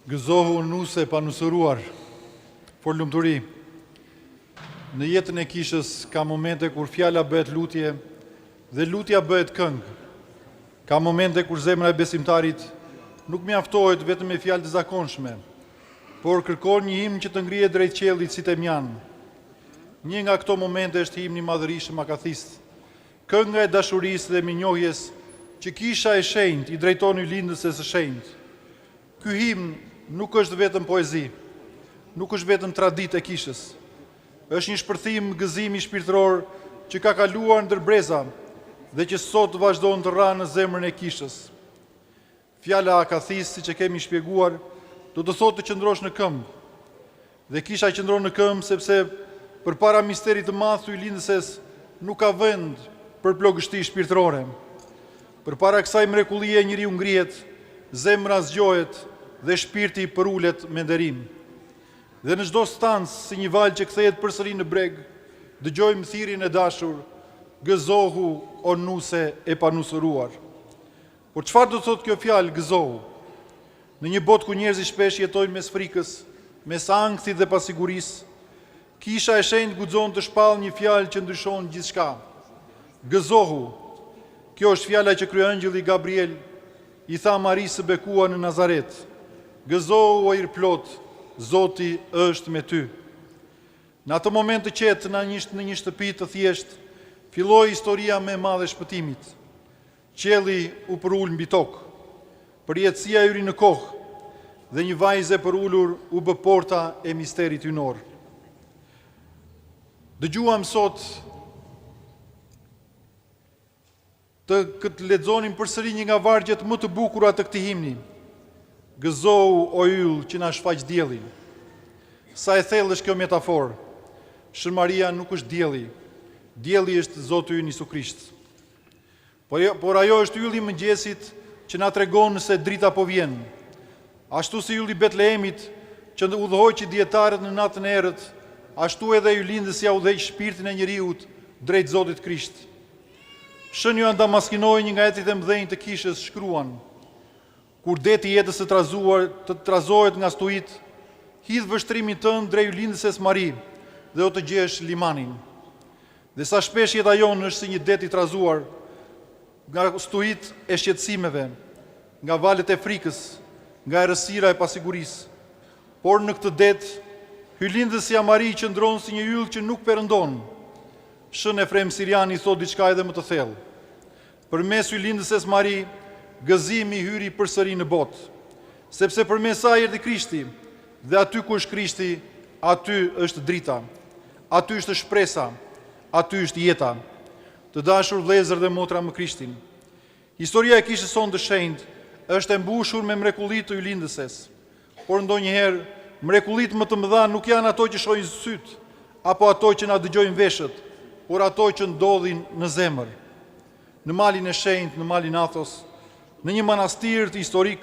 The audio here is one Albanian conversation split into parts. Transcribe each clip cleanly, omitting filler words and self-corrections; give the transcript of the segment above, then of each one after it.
Gëzohu nuse pa nusëruar, for lumturi. Në jetën e kishës ka momente kur fjala bëhet lutje dhe lutja bëhet këngë. Ka momente kur zemra e besimtarit nuk mjaftohet vetëm me fjalë të zakonshme, por kërkon një himn që të ngrihet drejt qiellit si temjan. Një nga këto momente është himni madhërisht makathist, kënga e dashurisë dhe minjohjes që kisha e shenjtë i drejton yllindëse së shenjtë. Ky himn nuk është vetëm poezi, nuk është vetëm traditë e kishës. Është një shpërthim gëzimi shpirtëror që ka kaluar ndër breza dhe që sot vazhdon të rranë në zemrën e kishës. Fjala akathis, siç e kemi shpjeguar, do të thotë të qëndrosh në këmbë. Dhe kisha qëndron në këmbë sepse përpara misterit të madh të yllindëses nuk ka vend për plogështi shpirtërore. Përpara kësaj mrekullie njeriu ngrihet, zemra zgjohet dhe shpirti përulet me nderim. Dhe në çdo stancë, si një valë që kthehet përsëri në breg, dëgjojmë thirrjen e dashur, gëzohu o nuse e panusëruar. Por çfarë do të thotë kjo fjalë gëzohu? Në një botë ku njerëzit shpesh jetojnë mes frikës, mes ankthit dhe pasigurisë, kisha e shenjtë guxon të shpall një fjalë që ndryshon gjithçka. Gëzohu. Kjo është fjala që kryeangjëlli Gabriel i tha Marisë së bekuar në Nazaret. Gëzohu o ir plot, Zoti është me ty. Në atë moment të qetë në një shtëpi të thjesht, filloi historia më e madhe e shpëtimit. Qielli u përul mbi tokë, përjetësia hyri në kohë dhe një vajzë e përulur u bë porta e misterit hynor. Dëgjuam sot të lexonim përsëri një nga vargjet më të bukura të këtij himni. Gëzohu o yll që na shfaq diellin. Sa e thellë është kjo metaforë. Shërmaria nuk është dielli. Dielli është Zoti ynë Jezu Krisht. Por ajo është ylli i mëngjesit që na tregon se drita po vjen. Ashtu si ylli i Betlehemit që udhëhoqi dietarët në natën e errët, ashtu edhe yllindësja udhëheq shpirtin e njeriut drejt Zotit Krisht. Shën Joan Damaskinoi, një nga ecit e mëdhenj të kishës, shkruan: kur deti jetës të trazohet nga stuit, hidh vështrimin tënd drejt yllindëses Mari dhe o të gjesh limanin. Dhe sa shpesh jeta jonë është si një det i trazuar nga stuit e shqetësimeve, nga valet e frikës, nga errësira e pasigurisë. Por në këtë det, yllindësja Mari qëndron si një yll që nuk perëndon. Shën Efrem Siriani thot diçka edhe më të thellë. Përmes yllindëses Mari, gëzimi hyri përsëri në botë, sepse përmes saj erdhi Krishti, dhe aty ku është Krishti, aty është drita, aty është shpresa, aty është jeta. Të dashur vëllezër dhe motra më Krishtin, historia e kishës sonë të shenjtë është e mbushur me mrekullitë të yllindëses, por ndonjëherë mrekullitë më të mëdha nuk janë ato që shohin syt, apo ato që na dëgjojnë veshët, por ato që ndodhin në zemër. Në malin e shenjtë, në malin Athos, në një manastir të historik,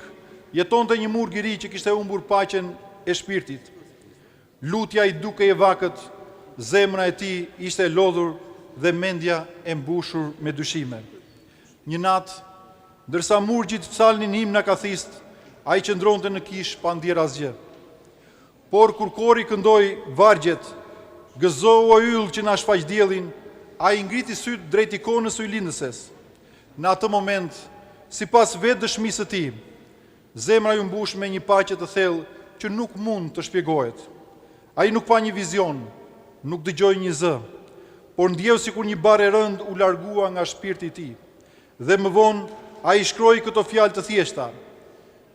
jetonte një murg i ri që kishte humbur paqen e shpirtit. Lutja i dukej e vakët, zemra e tij ishte e lodhur dhe mendja e mbushur me dyshime. Një natë, ndërsa murgjit psalnin himn akathist, ai qëndronte në kishë pa ndier asgjë. Por kur kori këndoi vargjet, gëzohu o yll që na shfaq diellin, ai ngriti syt drejt ikonës së yllindëses. Në atë moment, sipas vetë dëshmisë së tij, zemra ju mbush me një paqe të thellë që nuk mund të shpjegohet. Ai nuk pa një vizion, nuk dëgjoi një zë, por ndjeu sikur një barë e rënd u largua nga shpirti i tij. Dhe më vonë ai shkroi këto fjalë të thjeshta: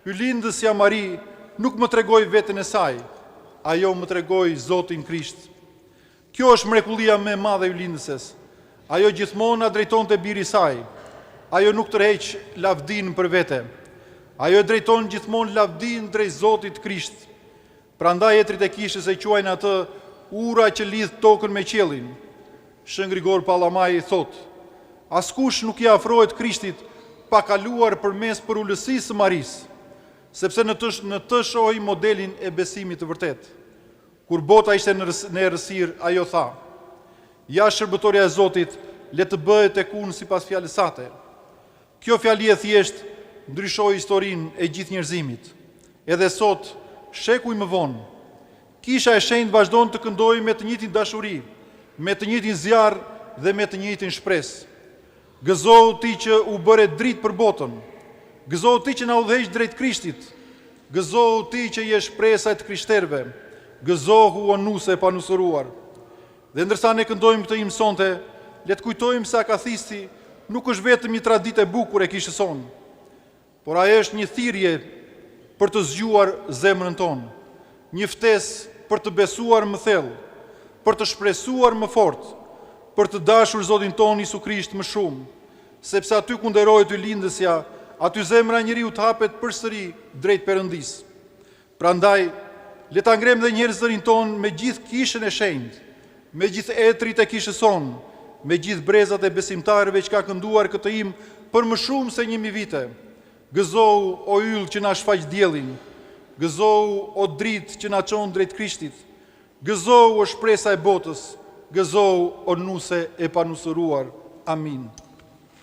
yllindësja Mari nuk më tregoi veten e saj, ajo më tregoi Zotin Krisht. Kjo është mrekullia më e madhe e yllindëses. Ajo gjithmonë na drejtonte biri i saj. Ajo nuk tërheq lavdin për vete. Ajo e drejton gjithmonë lavdin drejt Zotit Krisht. Prandaj etrit e kishës e quajnë atë ura që lidh tokën me qiellin. Shën Grigor Pallamai thot: askush nuk i afrohet Krishtit pa kaluar përmes përulësisë së Marisë, sepse në të shohim modelin e besimit të vërtet. Kur bota ishte në errësirë, ajo tha: ja shërbëtorja e Zotit, le të bëhet tek unë sipas fjalës sate. Kjo fjali e thjesht ndryshoi historinë e gjithë njerëzimit. Edhe sot, shekuj më vonë, Kisha e Shenjtë vazhdon të këndojë me të njëjtin dashuri, me të njëjtin zjarr dhe me të njëjtin shpresë. Gëzohu ti që u bëre dritë për botën. Gëzohu ti që na udhëheq drejt Krishtit. Gëzohu ti që je shpresa e të krishterëve. Gëzohu o nuse e panusëruar. Dhe ndërsa ne këndojmë këtë himn sonte, le të kujtojmë se akathisti nuk është vetëm një traditë e bukur e kishës sonë, por ajo është një thirrje për të zgjuar zemrën tonë, një ftesë për të besuar më thellë, për të shpresuar më fort, për të dashur Zotin tonë Isu Krisht më shumë, sepse aty ku nderohet y lindësja, aty zemra e njeriu të hapet përsëri drejt Perëndis. Prandaj, le ta ngrem dhe një herë zërin tonë me gjithë kishën e shenjtë, me gjithë etrit e kishës sonë, me gjithë brezat e besimtarëve që ka kënduar këtë himn për më shumë se 1000 vite. Gëzohu o yll që na shfaq diellin, gëzohu o dritë që na çon drejt Krishtit, gëzohu o shpresa e botës, gëzohu o nuse e panusëruar. Amin.